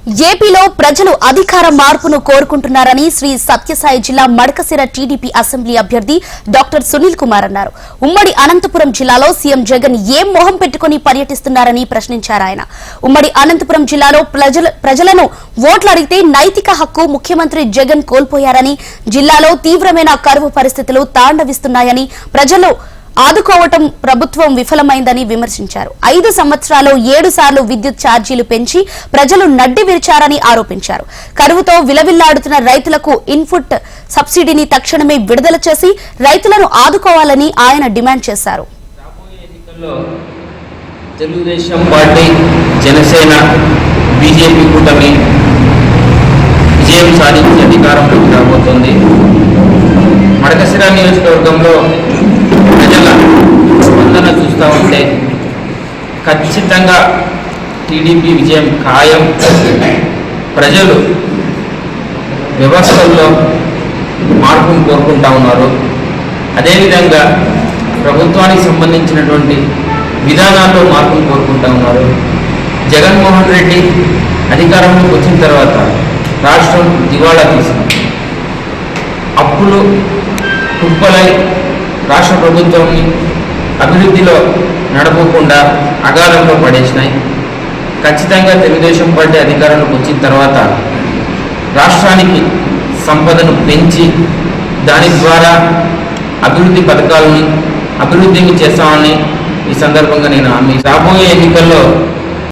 ఏపీలో ప్రజలు అధికార మార్పును కోరుకుంటున్నారని శ్రీ సత్యసాయి జిల్లా మడకశిర టీడీపీ అసెంబ్లీ అభ్యర్థి డాక్టర్ సునీల్ కుమార్ అన్నారు. ఉమ్మడి అనంతపురం జిల్లాలో సీఎం జగన్ ఏం మొహం పెట్టుకుని పర్యటిస్తున్నారని ప్రశ్నించారు ఆయన. ఉమ్మడి అనంతపురం జిల్లాలో ప్రజలను ఓట్లు అడిగితే నైతిక హక్కు ముఖ్యమంత్రి జగన్ కోల్పోయారని, జిల్లాలో తీవ్రమైన కరువు పరిస్థితులు తాండవిస్తున్నాయని, ప్రజలు ఆదుకోవటం ప్రభుత్వం విఫలమైందని విమర్శించారు. 5 సంవత్సరాల్లో 7 సార్లు విద్యుత్ ఛార్జీలు పెంచి ప్రజలు నడ్డి విరిచారని ఆరోపించారు. కరువుతో విలవిల్లాడుతున్న రైతులకు ఇన్పుట్ సబ్సిడీని తక్షణమే విడుదల చేసి రైతులను ఆదుకోవాలని ఆయన డిమాండ్ చేశారు. తెలుగుదేశం పార్టీ, జనసేన, బీజేపీ కూటమి విజయం సాధించి అధికారంలోకి రాబోతోంది. మడకశిర నియోజకవర్గంలో ప్రజల స్పందన చూస్తూ ఉంటే ఖచ్చితంగా టీడీపీ విజయం ఖాయం. ప్రజలు వ్యవస్థల్లో మార్పును కోరుకుంటా ఉన్నారు. అదేవిధంగా ప్రభుత్వానికి సంబంధించినటువంటి విధానాల్లో మార్పును కోరుకుంటా ఉన్నారు. జగన్మోహన్ రెడ్డి అధికారంలోకి వచ్చిన తర్వాత రాష్ట్రం దివాళా తీసింది. అప్పులు కుప్పలై రాష్ట్ర ప్రభుత్వాన్ని అభివృద్ధిలో నడపకుండా అగాధంలో పడేసినాయి. ఖచ్చితంగా తెలుగుదేశం పార్టీ అధికారంలోకి వచ్చిన తర్వాత రాష్ట్రానికి సంపదను పెంచి దాని ద్వారా అభివృద్ధి పథకాలని అభివృద్ధిని చేస్తామని ఈ సందర్భంగా నేను రాబోయే ఎన్నికల్లో